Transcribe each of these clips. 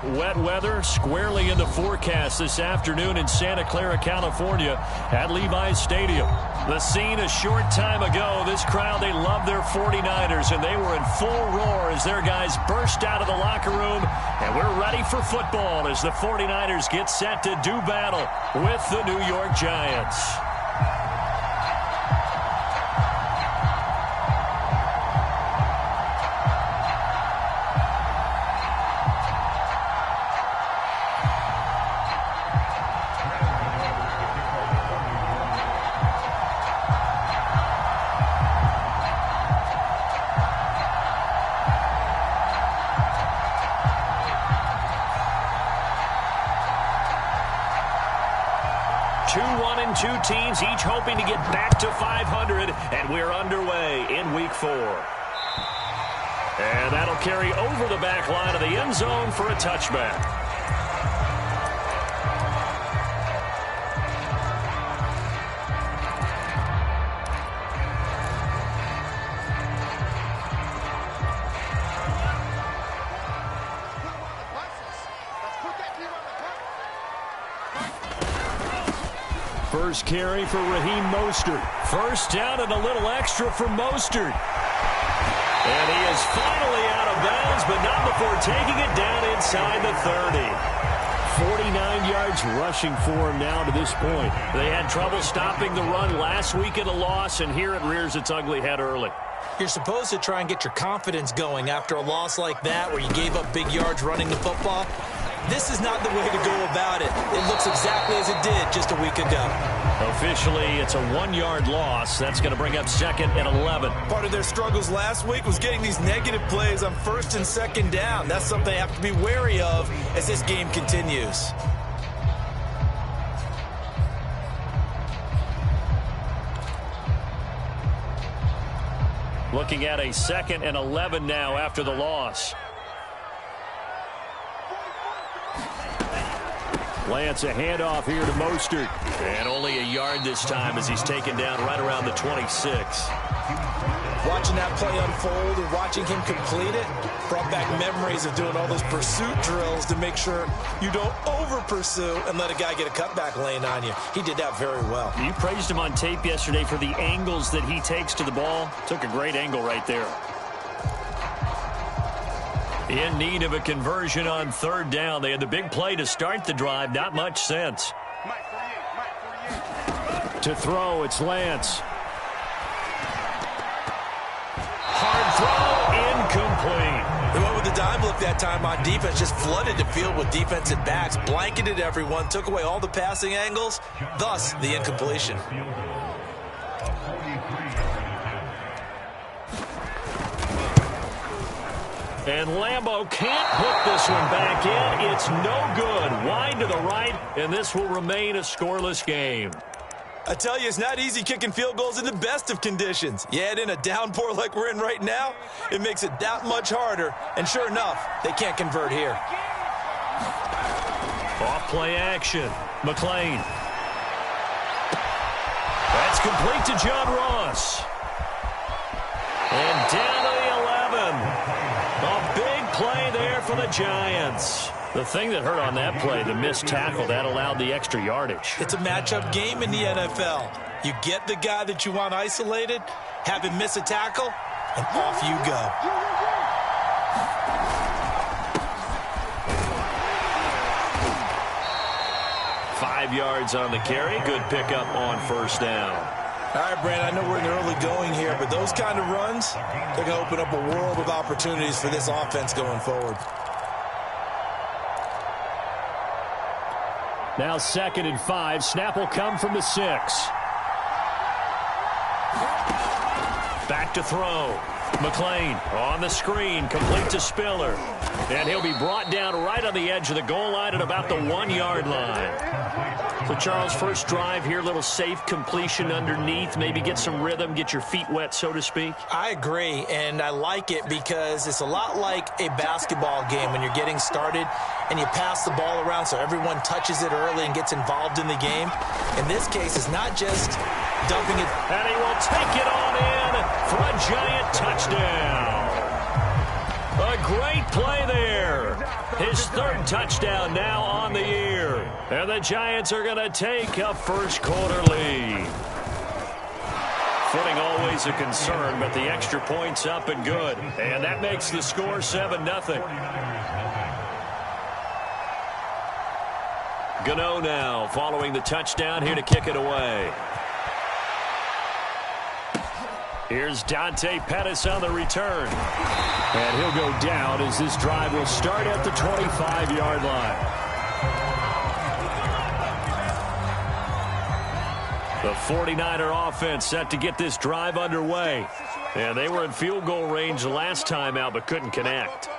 Wet weather squarely in the forecast this afternoon in Santa Clara, California at Levi's Stadium. The scene a short time ago. This crowd, they love their 49ers, and they were in full roar as their guys burst out of the locker room. And we're ready for football as the 49ers get set to do battle with the New York Giants. Two teams each hoping to get back to 500, and we're underway in Week 4. And that'll carry over the back line of the end zone for a touchback. First carry for Raheem Mostert. First down and a little extra for Mostert. And he is finally out of bounds, but not before taking it down inside the 30. 49 yards rushing for him now to this point. They had trouble stopping the run last week in a loss, and here it rears its ugly head early. You're supposed to try and get your confidence going after a loss like that where you gave up big yards running the football. This is not the way to go about it. It looks exactly as it did just a week ago. Officially, it's a 1-yard loss. That's going to bring up 2nd and 11. Part of their struggles last week was getting these negative plays on 1st and 2nd down. That's something they have to be wary of as this game continues. Looking at a 2nd and 11 now after the loss. Lance, a handoff here to Mostert. And only a yard this time as he's taken down right around the 26. Watching that play unfold and watching him complete it brought back memories of doing all those pursuit drills to make sure you don't over-pursue and let a guy get a cutback lane on you. He did that very well. You praised him on tape yesterday for the angles that he takes to the ball. Took a great angle right there. In need of a conversion on 3rd down. They had the big play to start the drive. Not much sense. To throw, it's Lance. Hard throw, incomplete. They went with the dime look that time on defense. Just flooded the field with defensive backs. Blanketed everyone. Took away all the passing angles. Thus, the incompletion. And Lambo can't put this one back in. It's no good. Wide to the right, and this will remain a scoreless game. I tell you, it's not easy kicking field goals in the best of conditions. You add in a downpour like we're in right now, it makes it that much harder. And sure enough, they can't convert here. Off play action. McLean. That's complete to John Ross. And down to the 11. A big play there for the Giants. The thing that hurt on that play, the missed tackle, that allowed the extra yardage. It's a matchup game in the NFL. You get the guy that you want isolated, have him miss a tackle, and off you go. Five yards on the carry. Good pickup on 1st down. All right, Brandon, I know we're in the early going here, but those kind of runs, they're going to open up a world of opportunities for this offense going forward. Now 2nd and 5. Snap will come from the 6. Back to throw. McLean on the screen, complete to Spiller. And he'll be brought down right on the edge of the goal line at about the 1-yard line. So, Charles, first drive here, little safe completion underneath. Maybe get some rhythm, get your feet wet, so to speak. I agree, and I like it because it's a lot like a basketball game when you're getting started and you pass the ball around so everyone touches it early and gets involved in the game. In this case, it's not just dumping it. And he will take it on in for a Giant touchdown. A great play there. His third touchdown now on the year. And the Giants are going to take a first quarter lead. Footing always a concern, but the extra point's up and good. And that makes the score 7-0. Gano now following the touchdown here to kick it away. Here's Dante Pettis on the return. And he'll go down as this drive will start at the 25-yard line. The 49er offense set to get this drive underway. And they were in field goal range last time out but couldn't connect.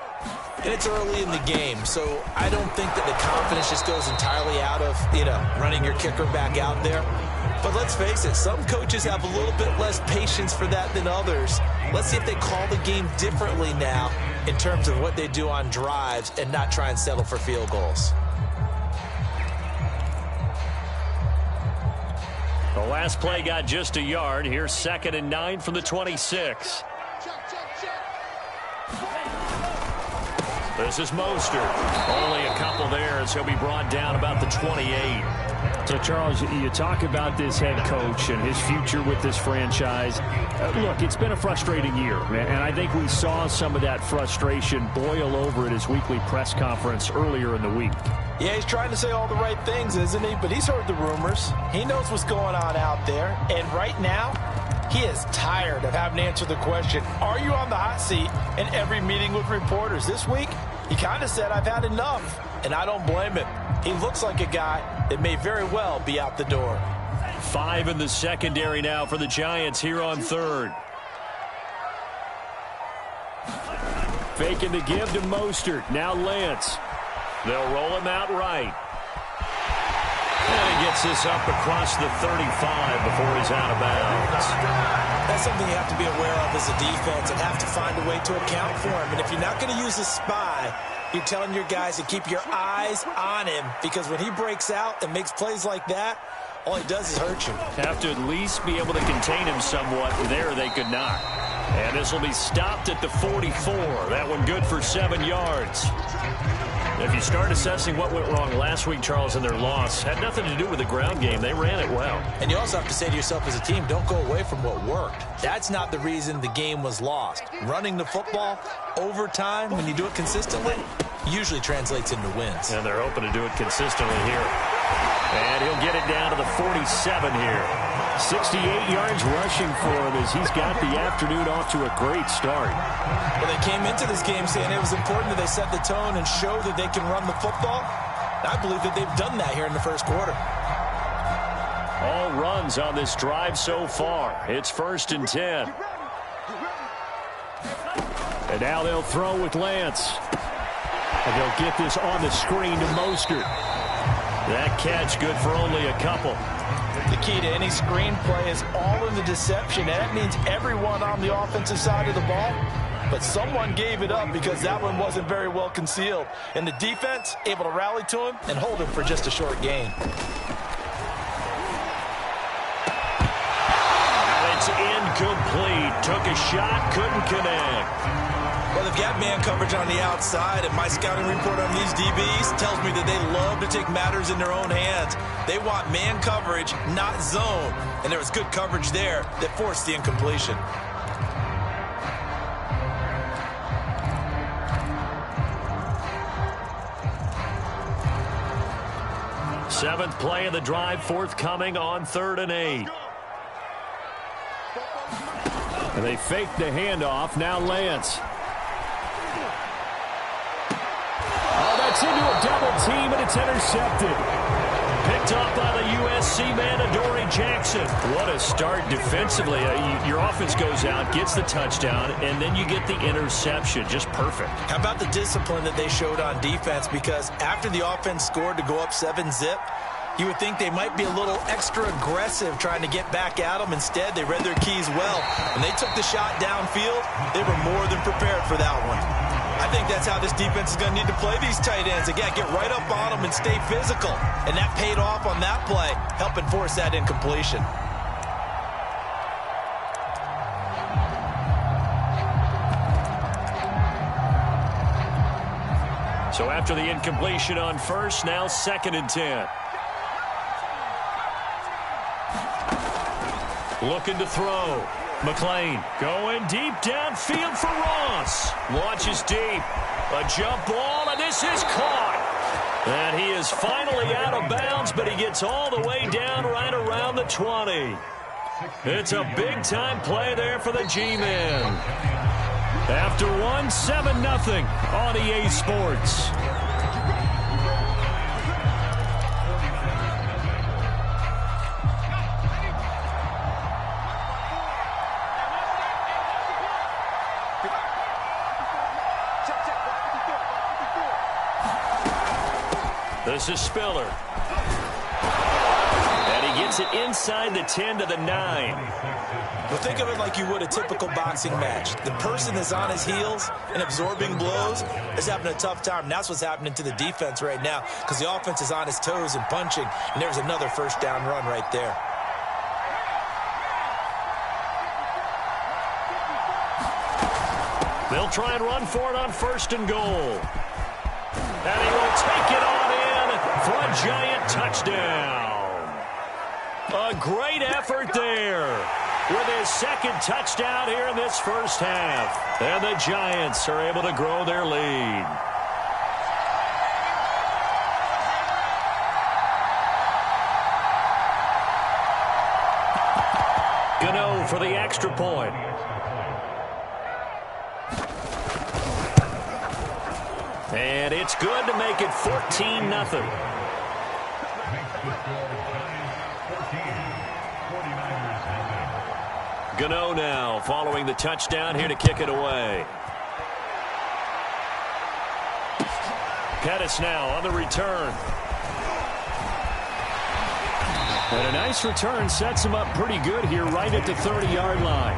And it's early in the game, so I don't think that the confidence just goes entirely out of, running your kicker back out there. But let's face it, some coaches have a little bit less patience for that than others. Let's see if they call the game differently now in terms of what they do on drives and not try and settle for field goals. The last play got just a yard. Here's 2nd and 9 from the 26. This is Mostert. Only a couple there as he'll be brought down about the 28. So, Charles, you talk about this head coach and his future with this franchise. Look, it's been a frustrating year, and I think we saw some of that frustration boil over at his weekly press conference earlier in the week. Yeah, he's trying to say all the right things, isn't he? But he's heard the rumors. He knows what's going on out there. And right now, he is tired of having to answer the question, are you on the hot seat in every meeting with reporters? This week, he kind of said, I've had enough. And I don't blame him. He looks like a guy that may very well be out the door. 5 in the secondary now for the Giants here on 3rd. Faking the give to Mostert. Now Lance. They'll roll him out right. And he gets this up across the 35 before he's out of bounds. That's something you have to be aware of as a defense and have to find a way to account for him. And if you're not going to use a spy, you're telling your guys to keep your eyes on him, because when he breaks out and makes plays like that, all he does is hurt you. Have to at least be able to contain him somewhat. There they could not. And this will be stopped at the 44. That one good for 7 yards. If you start assessing what went wrong last week, Charles, in their loss, had nothing to do with the ground game. They ran it well. And you also have to say to yourself as a team, don't go away from what worked. That's not the reason the game was lost. Running the football, overtime, when you do it consistently, usually translates into wins. And they're hoping to do it consistently here. And he'll get it down to the 47 here. 68 yards rushing for him as he's got the afternoon off to a great start. Well, they came into this game saying it was important that they set the tone and show that they can run the football. I believe that they've done that here in the first quarter. All runs on this drive so far. It's 1st and 10. And now they'll throw with Lance. And they'll get this on the screen to Mostert. That catch good for only a couple. The key to any screenplay is all in the deception, and that means everyone on the offensive side of the ball. But someone gave it up because that one wasn't very well concealed. And the defense able to rally to him and hold him for just a short gain. It's incomplete. Took a shot, couldn't connect. Well, they've got man coverage on the outside, and my scouting report on these DBs tells me that they love to take matters in their own hands. They want man coverage, not zone. And there was good coverage there that forced the incompletion. Seventh play of the drive forthcoming on 3rd and 8. And they fake the handoff. Now Lance. Oh, that's into a double team, and it's intercepted. Picked up by the USC man, Adoree Jackson. What a start defensively. Your offense goes out, gets the touchdown, and then you get the interception. Just perfect. How about the discipline that they showed on defense? Because after the offense scored to go up 7-zip, you would think they might be a little extra aggressive trying to get back at them. Instead, they read their keys well. When they took the shot downfield, they were more than prepared for that one. I think that's how this defense is going to need to play these tight ends. Again, get right up on them and stay physical. And that paid off on that play, helping force that incompletion. So after the incompletion on first, now 2nd and 10. Looking to throw. McLean going deep downfield for Ross. Launches deep. A jump ball, and this is caught. And he is finally out of bounds, but he gets all the way down right around the 20. It's a big-time play there for the G-Men. After one, 7-0 on EA Sports. This is Spiller. And he gets it inside the 10 to the 9. Well, think of it like you would a typical boxing match. The person that's on his heels and absorbing blows is having a tough time. And that's what's happening to the defense right now because the offense is on his toes and punching. And there's another first down run right there. They'll try and run for it on 1st and goal. And he will take it on in for a Giant touchdown. A great effort there with his 2nd touchdown here in this first half. And the Giants are able to grow their lead. Gano for the extra point. And it's good to make it 14-0. Gano now following the touchdown here to kick it away. Pettis now on the return. And a nice return sets him up pretty good here right at the 30-yard line.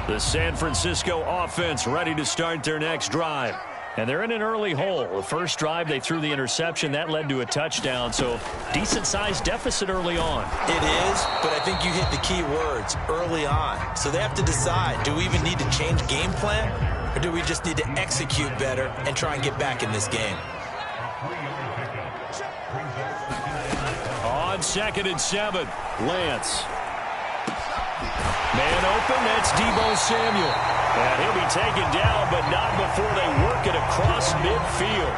The San Francisco offense ready to start their next drive. And they're in an early hole. The first drive, they threw the interception. That led to a touchdown, so decent-sized deficit early on. It is, but I think you hit the key words, early on. So they have to decide, do we even need to change game plan, or do we just need to execute better and try and get back in this game? On 2nd and 7, Lance. Man open, that's Deebo Samuel. And he'll be taken down, but not before they work it across midfield.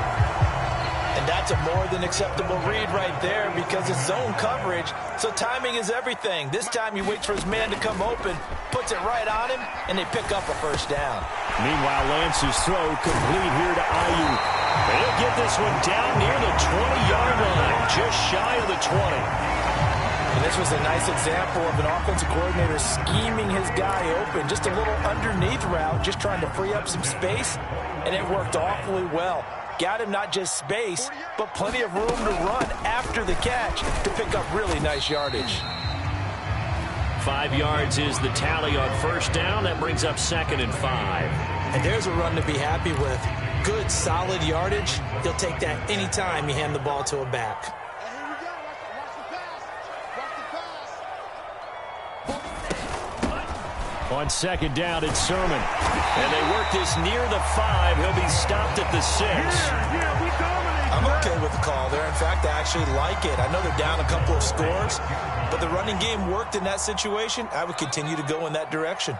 And that's a more than acceptable read right there because it's zone coverage, so timing is everything. This time he waits for his man to come open, puts it right on him, and they pick up a first down. Meanwhile, Lance's throw complete here to Ayuk. And he'll get this one down near the 20-yard line, just shy of the 20. And this was a nice example of an offensive coordinator scheming his guy open. Just a little underneath route, just trying to free up some space, and it worked awfully well. Got him not just space, but plenty of room to run after the catch to pick up really nice yardage. 5 yards is the tally on first down. That brings up 2nd and 5. And there's a run to be happy with. Good, solid yardage. He'll take that anytime you hand the ball to a back. On 2nd down, it's Sermon. And they work this near the 5. He'll be stopped at the 6. I'm okay with the call there. In fact, I actually like it. I know they're down a couple of scores, but the running game worked in that situation. I would continue to go in that direction.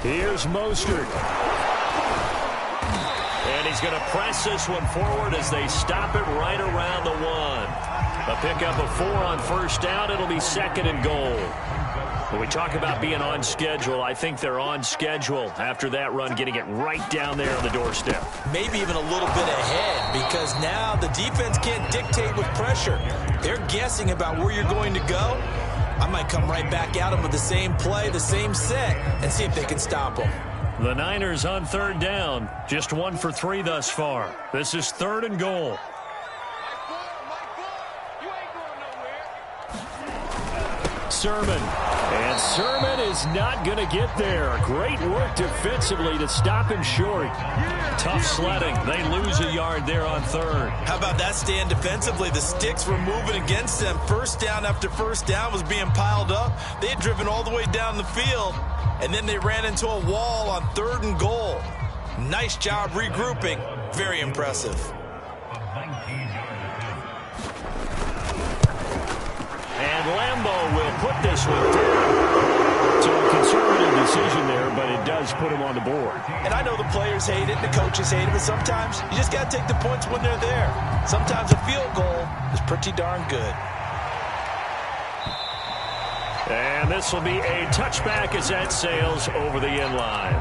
Here's Mostert. And he's going to press this one forward as they stop it right around the 1. A pickup of 4 on first down. It'll be 2nd and goal. When we talk about being on schedule, I think they're on schedule after that run, getting it right down there on the doorstep. Maybe even a little bit ahead because now the defense can't dictate with pressure. They're guessing about where you're going to go. I might come right back at them with the same play, the same set, and see if they can stop them. The Niners on 3rd down. Just 1 for 3 thus far. This is 3rd and goal. Sermon. And Sermon is not going to get there. Great work defensively to stop him short. Tough sledding. They lose a yard there on third. How about that stand defensively? The sticks were moving against them. First down after first down was being piled up. They had driven all the way down the field, and then they ran into a wall on 3rd and goal. Nice job regrouping. Very impressive. And Lambeau will put this one down. So a conservative decision there, but it does put him on the board. And I know the players hate it, the coaches hate it, but sometimes you just got to take the points when they're there. Sometimes a field goal is pretty darn good. And this will be a touchback as that sails over the end line.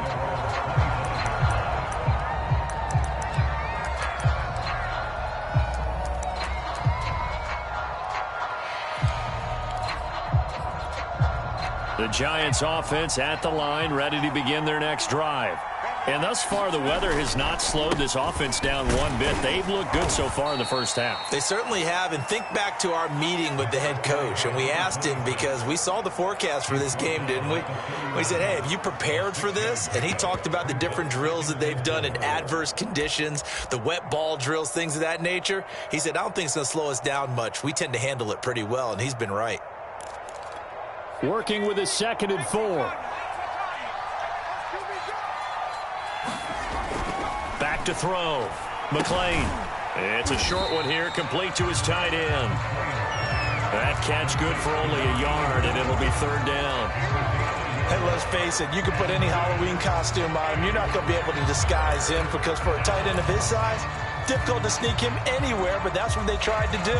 The Giants offense at the line, ready to begin their next drive. And thus far, the weather has not slowed this offense down one bit. They've looked good so far in the first half. They certainly have. And think back to our meeting with the head coach. And we asked him, because we saw the forecast for this game, didn't we? We said, hey, have you prepared for this? And he talked about the different drills that they've done in adverse conditions, the wet ball drills, things of that nature. He said, I don't think it's going to slow us down much. We tend to handle it pretty well, and he's been right. Working with his 2nd and 4. Back to throw. McLean. It's a short one here, complete to his tight end. That catch good for only a yard, and it'll be 3rd down. Hey, let's face it, you can put any Halloween costume on him. You're not going to be able to disguise him, because for a tight end of his size, difficult to sneak him anywhere, but that's what they tried to do.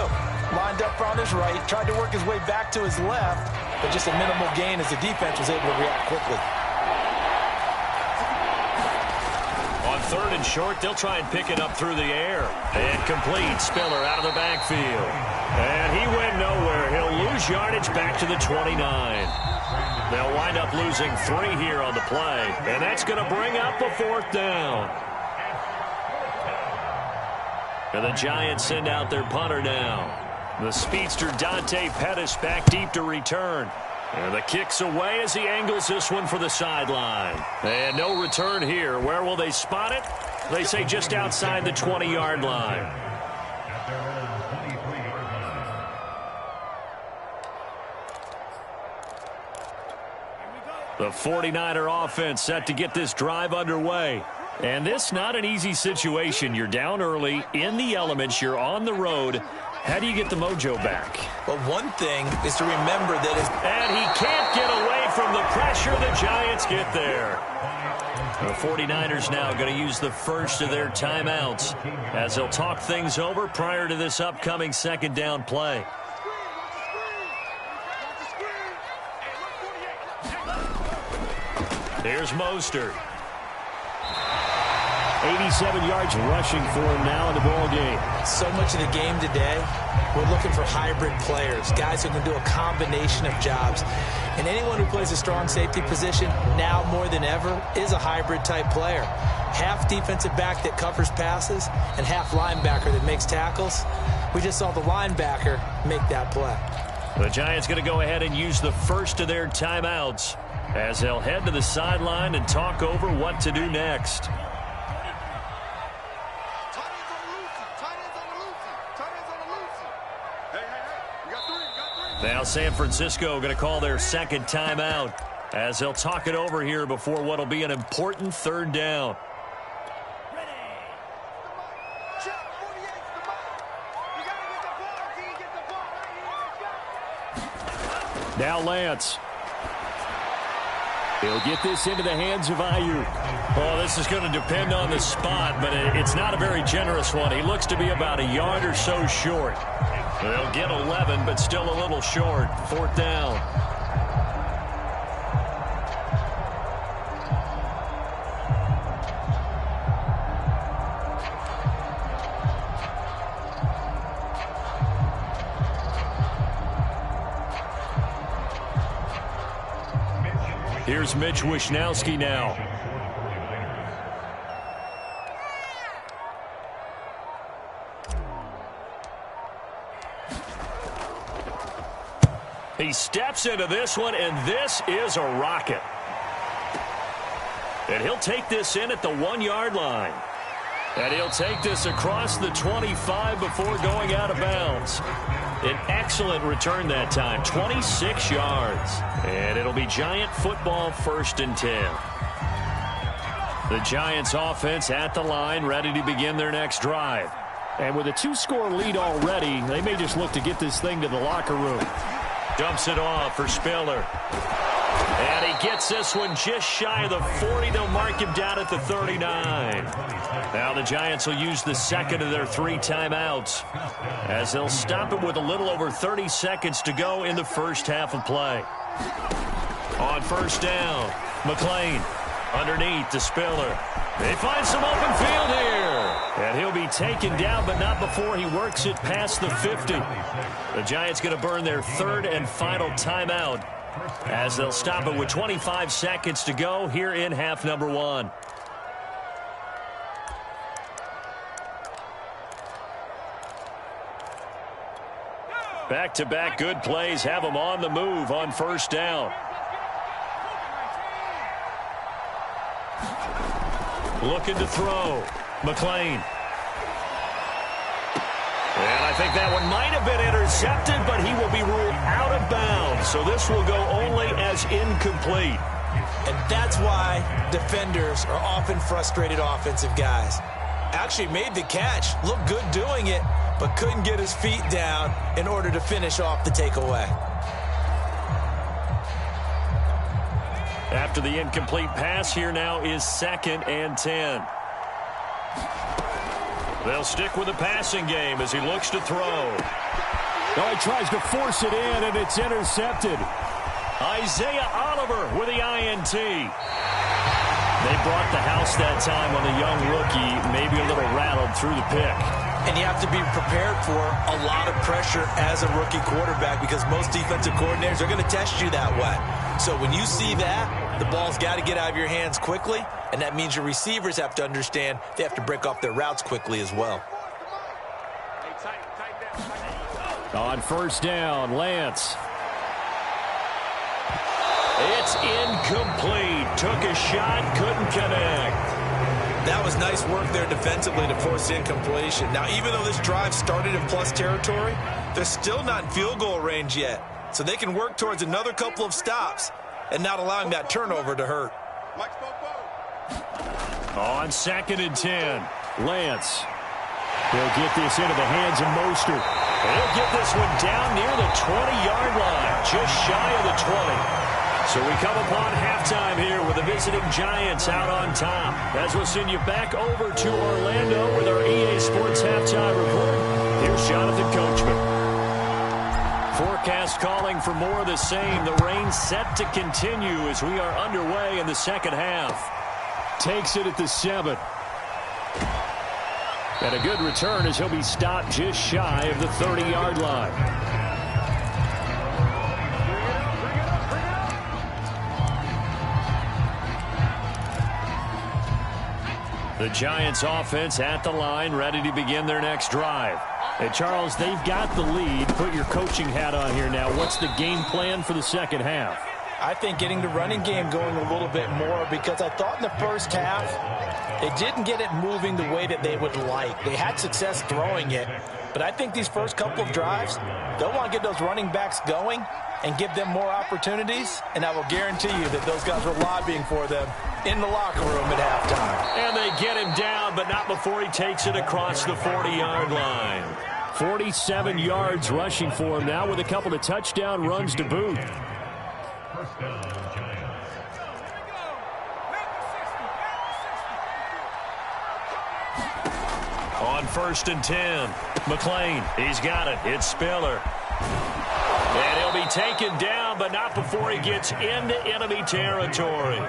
Lined up on his right, tried to work his way back to his left, but just a minimal gain as the defense was able to react quickly. On 3rd and short, they'll try and pick it up through the air. And complete. Spiller out of the backfield. And he went nowhere. He'll lose yardage back to the 29. They'll wind up losing 3 here on the play. And that's going to bring up a 4th down. And the Giants send out their punter now. The speedster Dante Pettis back deep to return. And the kick's away as he angles this one for the sideline. And no return here. Where will they spot it? They say just outside the 20-yard line. The 49er offense set to get this drive underway. And this not an easy situation. You're down early, in the elements, you're on the road. How do you get the mojo back? Well, one thing is to remember that and he can't get away from the pressure. The Giants get there. The 49ers now going to use the first of their timeouts as they'll talk things over prior to this upcoming 2nd down play. Here's Mostert. 87 yards rushing for him now in the ball game. So much of the game today, we're looking for hybrid players, guys who can do a combination of jobs. And anyone who plays a strong safety position, now more than ever, is a hybrid type player. Half defensive back that covers passes and half linebacker that makes tackles. We just saw the linebacker make that play. The Giants going to go ahead and use the first of their timeouts as they'll head to the sideline and talk over what to do next. Now San Francisco going to call their 2nd timeout as they'll talk it over here before what will be an important 3rd down. Now Lance. He'll get this into the hands of Ayuk. Oh, this is going to depend on the spot, but it's not a very generous one. He looks to be about a yard or so short. They'll get 11, but still a little short. 4th down. Here's Mitch Wishnowsky now. He steps into this one, and this is a rocket. And he'll take this in at the 1-yard line. And he'll take this across the 25 before going out of bounds. An excellent return that time, 26 yards. And it'll be Giant football, 1st and 10. The Giants offense at the line, ready to begin their next drive. And with a 2-score lead already, they may just look to get this thing to the locker room. Dumps it off for Spiller. And he gets this one just shy of the 40. They'll mark him down at the 39. Now the Giants will use the second of their 3 timeouts as they'll stop it with a little over 30 seconds to go in the first half of play. On 1st down, McClain underneath to Spiller. They find some open field here. And he'll be taken down, but not before he works it past the 50. The Giants going to burn their 3rd and final timeout as they'll stop it with 25 seconds to go here in half number 1. Back-to-back good plays have them on the move on 1st down. Looking to throw. McClain. And I think that one might have been intercepted, but he will be ruled out of bounds. So this will go only as incomplete. And that's why defenders are often frustrated offensive guys. Actually made the catch, looked good doing it, but couldn't get his feet down in order to finish off the takeaway. After the incomplete pass, here now is 2nd and 10. They'll stick with the passing game as he looks to throw. Oh, he tries to force it in, and it's intercepted. Isaiah Oliver with the INT. They brought the house that time on the young rookie, maybe a little rattled through the pick. And you have to be prepared for a lot of pressure as a rookie quarterback because most defensive coordinators are going to test you that way. So when you see that, the ball's got to get out of your hands quickly, and that means your receivers have to understand they have to break off their routes quickly as well. On 1st down, Lance. It's incomplete. Took a shot, couldn't connect. That was nice work there defensively to force incompletion. Now, even though this drive started in plus territory, they're still not in field goal range yet. So they can work towards another couple of stops and not allowing that turnover to hurt. On 2nd and 10, Lance. He'll get this into the hands of Mostert. He'll get this one down near the 20-yard line, just shy of the 20. So we come upon halftime here with the visiting Giants out on top. As we'll send you back over to Orlando with our EA Sports Halftime Report. Here's Jonathan Coachman. Forecast calling for more of the same. The rain set to continue as we are underway in the second half. Takes it at the 7. And a good return as he'll be stopped just shy of the 30-yard line. The Giants offense at the line, ready to begin their next drive. Hey, Charles, they've got the lead. Put your coaching hat on here now. What's the game plan for the second half? I think getting the running game going a little bit more because I thought in the first half they didn't get it moving the way that they would like. They had success throwing it, but I think these first couple of drives, they'll want to get those running backs going and give them more opportunities, and I will guarantee you that those guys were lobbying for them in the locker room at halftime. And they get him down, but not before he takes it across the 40-yard line. 47 yards rushing for him now with a couple of touchdown runs to boot. On 1st and 10, McClain, he's got it. It's Spiller. And he'll be taken down, but not before he gets into enemy territory.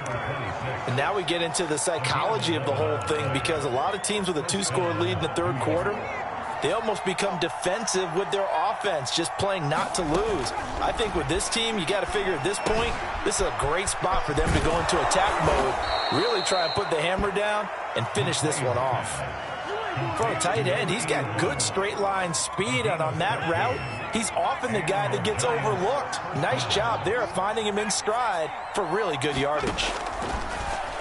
And now we get into the psychology of the whole thing because a lot of teams with a 2-score lead in the third quarter, they almost become defensive with their offense, just playing not to lose. I think with this team, you got to figure at this point, this is a great spot for them to go into attack mode, really try and put the hammer down and finish this one off. For a tight end, he's got good straight line speed, and on that route, he's often the guy that gets overlooked. Nice job there of finding him in stride for really good yardage.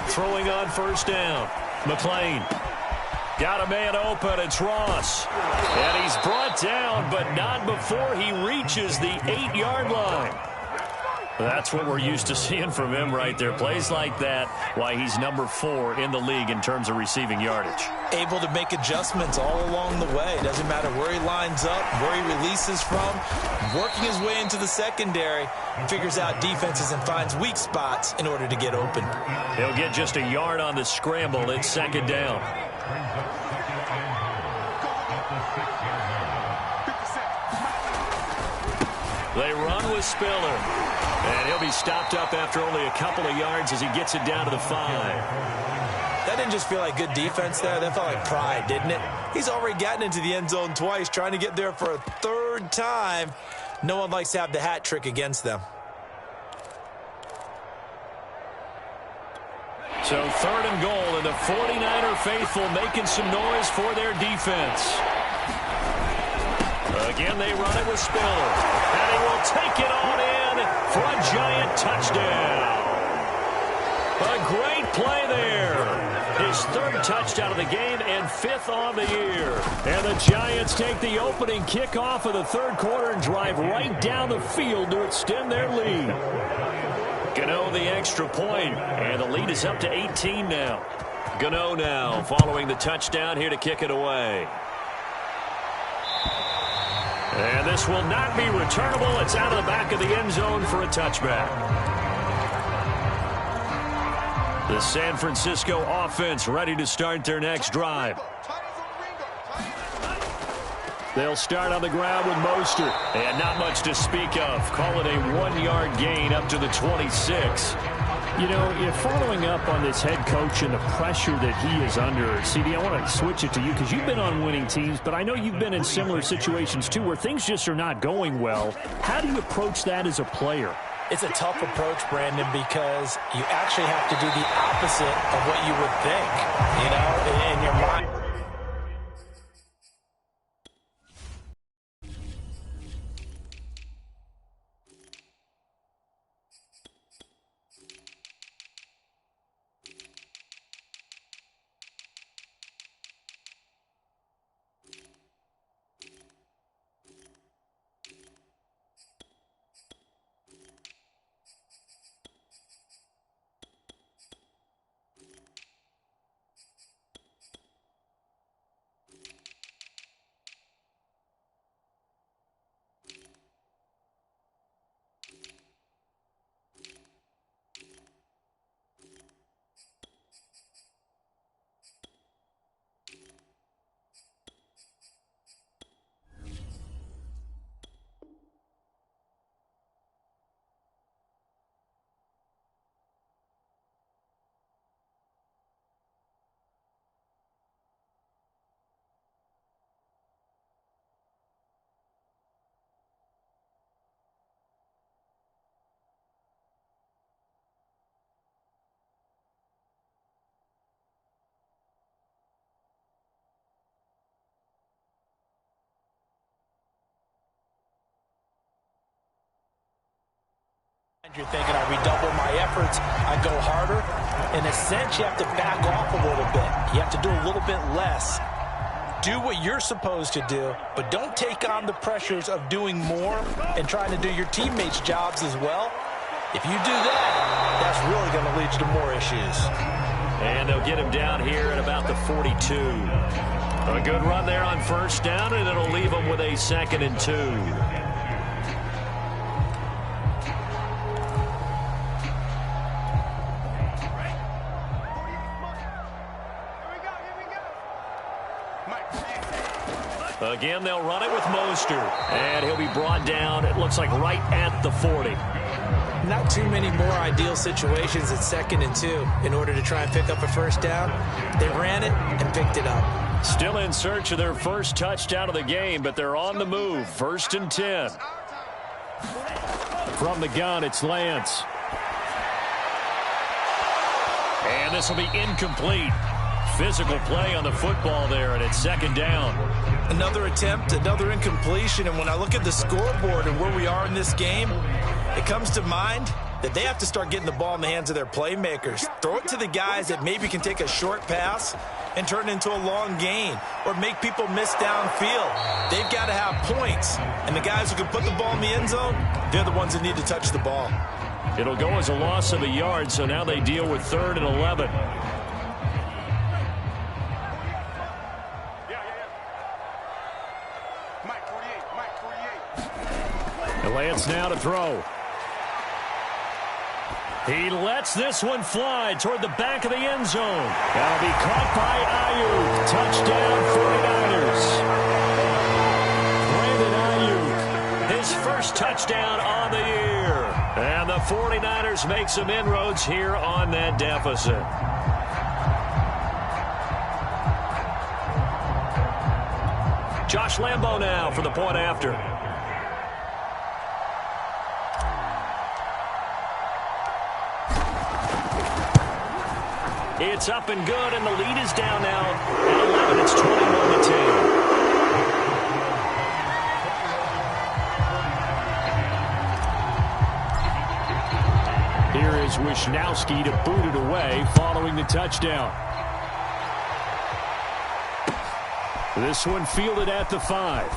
Throwing on first down. McLean. Got a man open. It's Ross. And he's brought down, but not before he reaches the 8-yard line. That's what we're used to seeing from him right there. Plays like that, why he's number 4 in the league in terms of receiving yardage. Able to make adjustments all along the way. Doesn't matter where he lines up, where he releases from. Working his way into the secondary, figures out defenses and finds weak spots in order to get open. He'll get just a yard on the scramble. It's second down. They run with Spiller. And he'll be stopped up after only a couple of yards as he gets it down to the 5. That didn't just feel like good defense there. That felt like pride, didn't it? He's already gotten into the end zone twice, trying to get there for a 3rd time. No one likes to have the hat trick against them. So 3rd and goal, and the 49er faithful making some noise for their defense. Again, they run it with Spiller. And he will take it on in for a giant touchdown. A great play there. His 3rd touchdown of the game and 5th on the year. And the Giants take the opening kickoff of the 3rd quarter and drive right down the field to extend their lead. Gano the extra point, and the lead is up to 18 now. Gano now following the touchdown here to kick it away. And this will not be returnable. It's out of the back of the end zone for a touchback. The San Francisco offense ready to start their next drive. They'll start on the ground with Mostert. And not much to speak of. Call it a 1-yard gain up to the 26. You know, following up on this head coach and the pressure that he is under, CD, I want to switch it to you because you've been on winning teams, but I know you've been in similar situations too where things just are not going well. How do you approach that as a player? It's a tough approach, Brandon, because you actually have to do the opposite of what you would think, you know, in your mind. You're thinking, I redouble my efforts, I go harder. In a sense, you have to back off a little bit. You have to do a little bit less. Do what you're supposed to do, but don't take on the pressures of doing more and trying to do your teammates' jobs as well. If you do that, that's really going to lead you to more issues. And they'll get him down here at about the 42. A good run there on first down, and it'll leave him with a 2nd and 2. Again, they'll run it with Mostert. And he'll be brought down, it looks like, right at the 40. Not too many more ideal situations at 2nd and 2 in order to try and pick up a first down. They ran it and picked it up. Still in search of their first touchdown of the game, but they're on the move. 1st and 10. From the gun, it's Lance. And this will be incomplete. physical play on the football there, and it's second down. Another attempt, another incompletion, and when I look at the scoreboard and where we are in this game, it comes to mind that they have to start getting the ball in the hands of their playmakers. Throw it to the guys that maybe can take a short pass and turn it into a long gain or make people miss downfield. They've got to have points, and the guys who can put the ball in the end zone, they're the ones that need to touch the ball. It'll go as a loss of a yard, so now they deal with 3rd and 11. Lance now to throw. He lets this one fly toward the back of the end zone. That'll be caught by Ayuk. Touchdown 49ers. Brandon Ayuk, his first touchdown on the year. And the 49ers make some inroads here on that deficit. Josh Lambo now for the point after. It's up and good, and the lead is down now at 11. It's 21-10. Here is Wishnowsky to boot it away following the touchdown. This one fielded at the 5.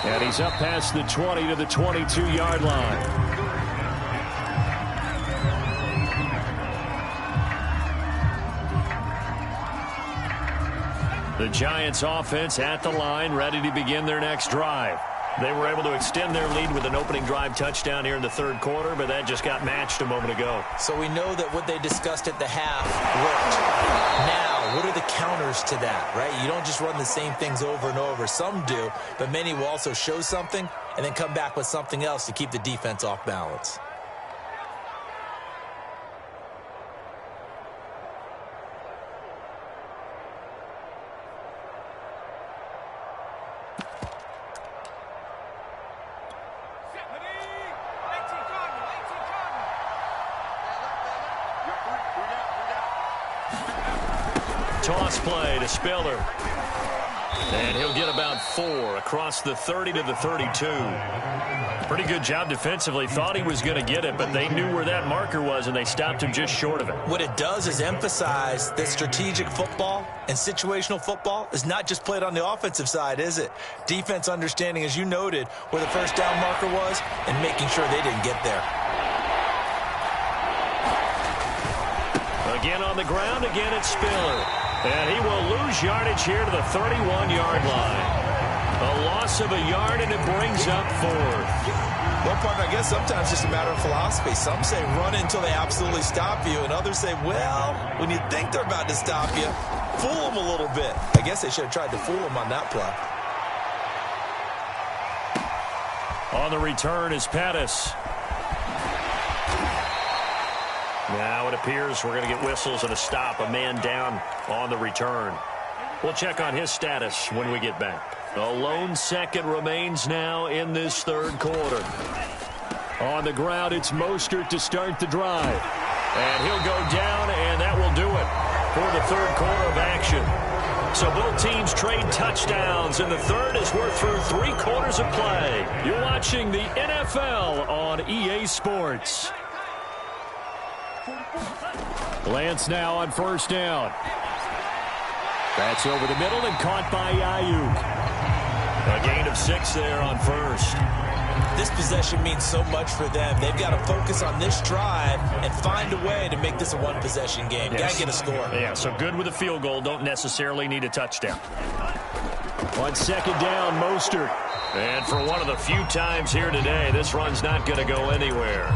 And he's up past the 20 to the 22-yard line. The Giants offense at the line, ready to begin their next drive. They were able to extend their lead with an opening drive touchdown here in the 3rd quarter, but that just got matched a moment ago. So we know that what they discussed at the half worked. Now, what are the counters to that, right? You don't just run the same things over and over. Some do, but many will also show something and then come back with something else to keep the defense off balance. Toss play to Spiller. And he'll get about 4 across the 30 to the 32. Pretty good job defensively. Thought he was going to get it, but they knew where that marker was, and they stopped him just short of it. What it does is emphasize that strategic football and situational football is not just played on the offensive side, is it? Defense understanding, as you noted, where the first down marker was and making sure they didn't get there. Again on the ground, again it's Spiller. And he will lose yardage here to the 31-yard line. A loss of a yard, and it brings up 4th. Well, partner, I guess sometimes it's just a matter of philosophy. Some say run until they absolutely stop you, and others say, well, when you think they're about to stop you, fool them a little bit. I guess they should have tried to fool them on that play. On the return is Pettis. Now it appears we're going to get whistles and a stop. A man down on the return. We'll check on his status when we get back. A lone second remains now in this 3rd quarter. On the ground, it's Mostert to start the drive. And he'll go down, and that will do it for the 3rd quarter of action. So both teams trade touchdowns, and the 3rd as we're through 3 quarters of play. You're watching the NFL on EA Sports. Lance now on 1st down. That's over the middle and caught by Ayuk. A gain of 6 there on 1st. This possession means so much for them. They've got to focus on this drive and find a way to make this a one-possession game. Yes. Got to get a score. Yeah, so good with a field goal. Don't necessarily need a touchdown. On 2nd down, Mostert. And for one of the few times here today, this run's not going to go anywhere.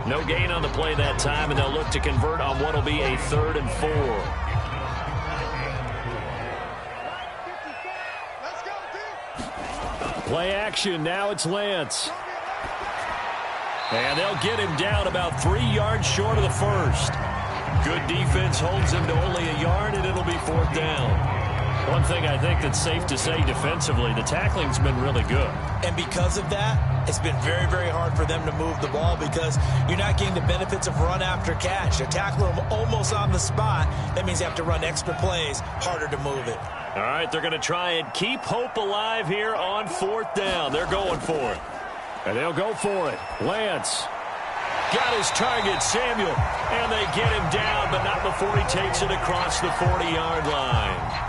No gain on the play that time, and they'll look to convert on what will be a 3rd and 4. Play action. Now it's Lance. And they'll get him down about 3 yards short of the 1st. Good defense holds him to only a yard, and it'll be 4th down. One thing I think that's safe to say defensively, the tackling's been really good. And because of that, it's been very, very hard for them to move the ball because you're not getting the benefits of run after catch. They're tackling them almost on the spot. That means they have to run extra plays, harder to move it. All right, they're going to try and keep hope alive here on 4th down. They're going for it. And they'll go for it. Lance. Got his target, Samuel. And they get him down, but not before he takes it across the 40-yard line.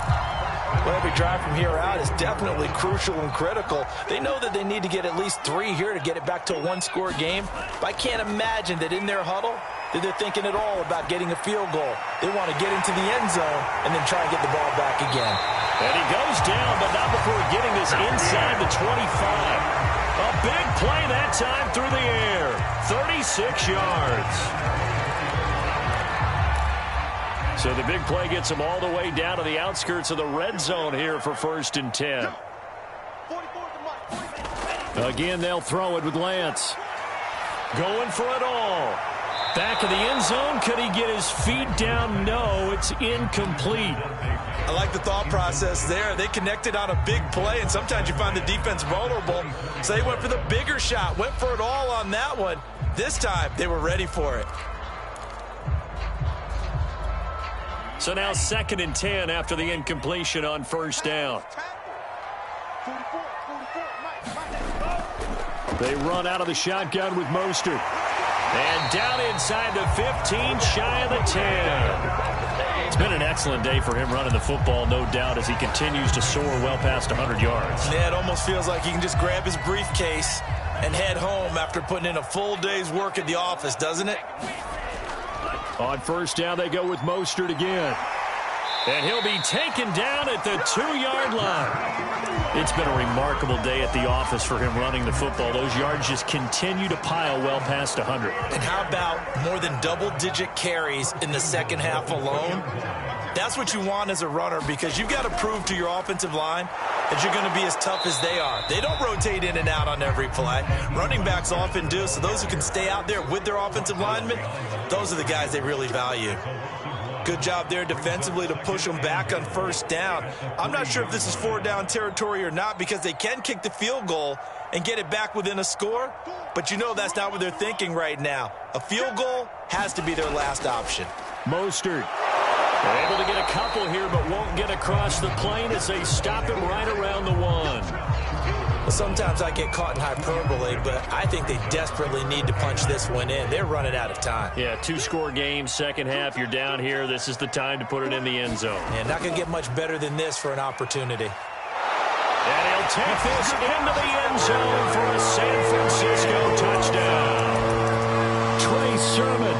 Well, every drive from here out is definitely crucial and critical. They know that they need to get at least 3 here to get it back to a one-score game. But I can't imagine that in their huddle that they're thinking at all about getting a field goal. They want to get into the end zone and then try and get the ball back again. And he goes down, but not before getting this inside the 25. A big play that time through the air. 36 yards. So the big play gets him all the way down to the outskirts of the red zone here for 1st and 10. Again, they'll throw it with Lance. Going for it all. Back of the end zone. Could he get his feet down? No, it's incomplete. I like the thought process there. They connected on a big play, and sometimes you find the defense vulnerable. So they went for the bigger shot, went for it all on that one. This time, they were ready for it. So now 2nd and 10 after the incompletion on 1st down. They run out of the shotgun with Mostert. And down inside the 15, shy of the 10. It's been an excellent day for him running the football, no doubt, as he continues to soar well past 100 yards. Yeah, it almost feels like he can just grab his briefcase and head home after putting in a full day's work at the office, doesn't it? On 1st down, they go with Mostert again. And he'll be taken down at the 2-yard line. It's been a remarkable day at the office for him running the football. Those yards just continue to pile well past 100. And how about more than double-digit carries in the second half alone? That's what you want as a runner because you've got to prove to your offensive line that you're going to be as tough as they are. They don't rotate in and out on every play. Running backs often do, so those who can stay out there with their offensive linemen, those are the guys they really value. Good job there defensively to push them back on 1st down. I'm not sure if this is 4-down territory or not because they can kick the field goal and get it back within a score, but you know that's not what they're thinking right now. A field goal has to be their last option. Mostert. They're able to get a couple here, but won't get across the plane as they stop him right around the 1. Well, sometimes I get caught in hyperbole, but I think they desperately need to punch this one in. They're running out of time. Yeah, 2-score game, second half. You're down here. This is the time to put it in the end zone. Yeah, not going to get much better than this for an opportunity. And he'll take this into the end zone for a San Francisco touchdown. Trey Sermon,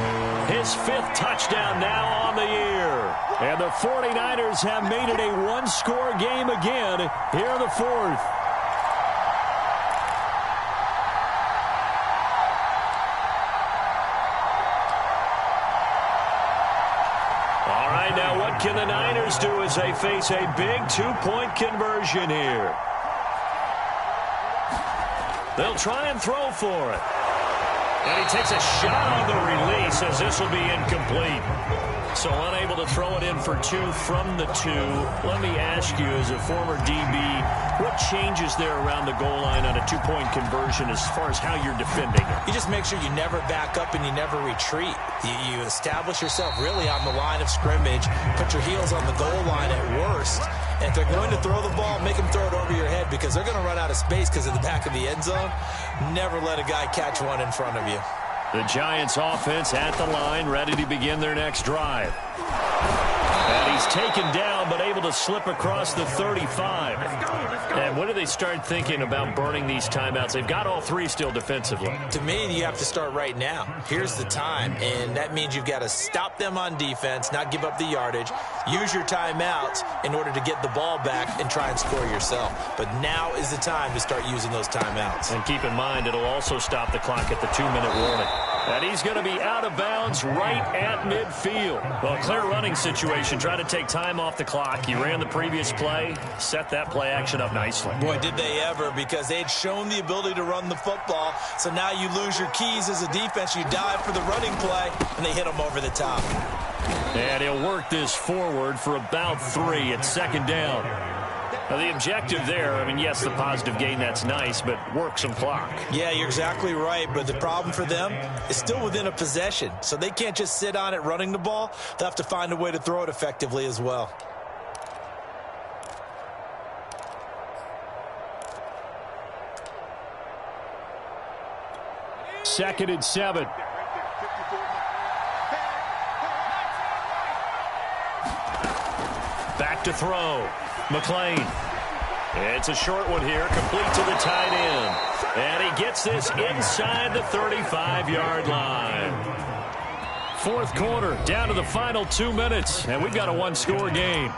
his 5th touchdown now on the year. And the 49ers have made it a 1-score game again here in the 4th. Now what can the Niners do as they face a big 2-point conversion here? They'll try and throw for it. And he takes a shot on the release as this will be incomplete. So unable to throw it in for 2 from the 2. Let me ask you, as a former DB, what changes there around the goal line on a 2-point conversion as far as how you're defending it? You just make sure you never back up and you never retreat. You establish yourself really on the line of scrimmage, put your heels on the goal line at worst. And if they're going to throw the ball, make them throw it over your head because they're going to run out of space because of the back of the end zone. Never let a guy catch one in front of you. The Giants offense at the line, ready to begin their next drive. And he's taken down, but able to slip across the 35. And when do they start thinking about burning these timeouts? They've got all 3 still defensively. To me, you have to start right now. Here's the time, and that means you've got to stop them on defense, not give up the yardage, use your timeouts in order to get the ball back and try and score yourself. But now is the time to start using those timeouts. And keep in mind, it'll also stop the clock at the 2-minute warning. And he's going to be out of bounds right at midfield. Well, clear running situation. Try to take time off the clock. He ran the previous play, set that play action up nicely. Boy, did they ever, because they had shown the ability to run the football. So now you lose your keys as a defense. You dive for the running play, and they hit them over the top. And he'll work this forward for about 3 at second down. Now, the objective there, I mean, yes, the positive gain, that's nice, but work some clock. Yeah, you're exactly right, but the problem for them is still within a possession, so they can't just sit on it running the ball. They'll have to find a way to throw it effectively as well. Second and 7. Back to throw. McLean. It's a short one here, complete to the tight end. And he gets this inside the 35-yard line. Fourth quarter, down to the final 2 minutes, and we've got a one-score game.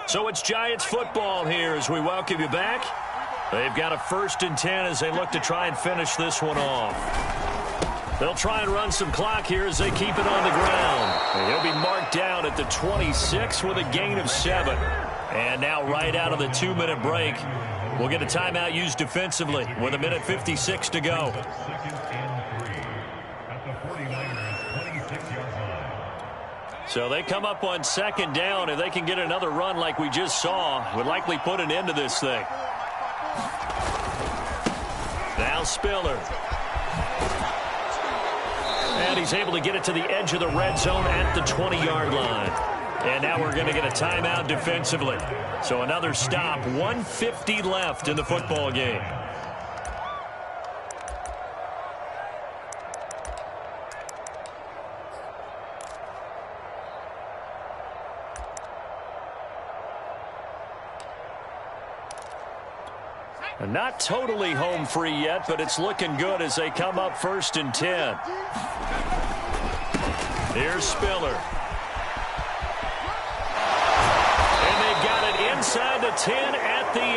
So it's Giants football here as we welcome you back. They've got a 1st and 10 as they look to try and finish this one off. They'll try and run some clock here as they keep it on the ground. And he'll be marked down at the 26 with a gain of 7. And now right out of the 2-minute break, we'll get a timeout used defensively with 1:56 to go. So they come up on 2nd down. If they can get another run like we just saw, would likely put an end to this thing. Now Spiller. And he's able to get it to the edge of the red zone at the 20-yard line. And now we're going to get a timeout defensively. So another stop, 1:50 left in the football game. Not totally home free yet, but it's looking good as they come up 1st and 10. Here's Spiller. And they've got it inside the 10 at the 8.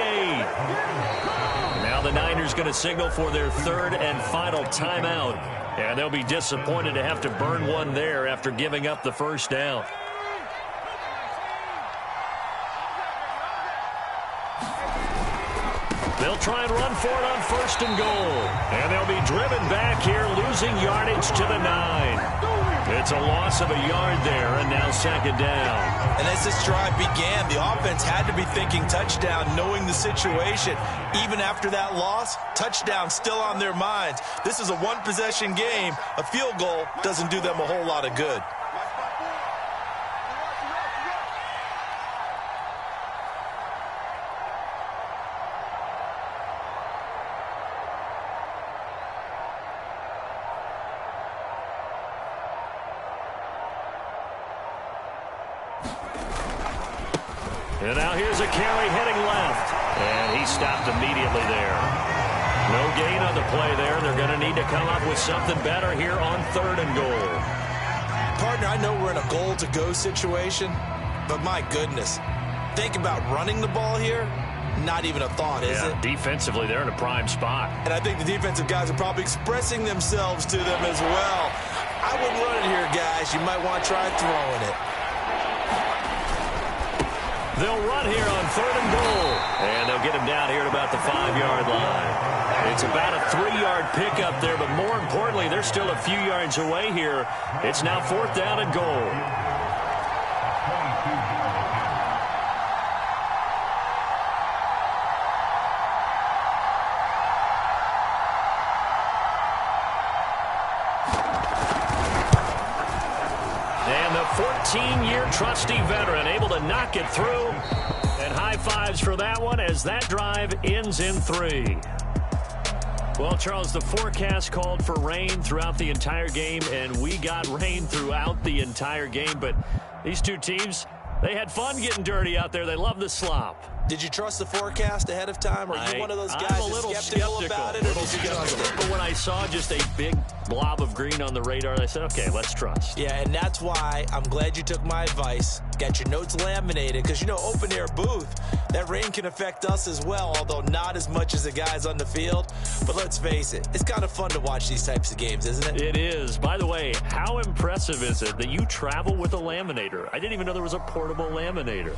Now the Niners going to signal for their 3rd and final timeout. And they'll be disappointed to have to burn one there after giving up the 1st down. They'll try and run for it on 1st and goal. And they'll be driven back here, losing yardage to the 9. It's a loss of a yard there, and now 2nd down. And as this drive began, the offense had to be thinking touchdown, knowing the situation. Even after that loss, touchdown still on their minds. This is a one-possession game. A field goal doesn't do them a whole lot of good. And now here's a carry heading left. And he stopped immediately there. No gain on the play there. They're going to need to come up with something better here on 3rd and goal. Partner, I know we're in a goal-to-go situation, but my goodness, think about running the ball here. Not even a thought, is it? Defensively, they're in a prime spot. And I think the defensive guys are probably expressing themselves to them as well. I wouldn't run it here, guys. You might want to try throwing it. They'll run here on 3rd and goal. And they'll get him down here at about the 5-yard line. It's about a 3-yard pickup there, but more importantly, they're still a few yards away here. It's now 4th down and goal. And the 14-year trusty veteran able to knock it through. And high fives for that one as that drive ends in 3. Well, Charles, the forecast called for rain throughout the entire game, and we got rain throughout the entire game. But these two teams, they had fun getting dirty out there. They love the slop. Did you trust the forecast ahead of time? Are you one of those guys I'm a little skeptical about it? Or did you trust it? But when I saw just a big blob of green on the radar, I said, okay, let's trust. Yeah, and that's why I'm glad you took my advice. Got your notes laminated, because, you know, open-air booth, that rain can affect us as well, although not as much as the guys on the field. But let's face it, it's kind of fun to watch these types of games, isn't it? It is. By the way, how impressive is it that you travel with a laminator? I didn't even know there was a portable laminator.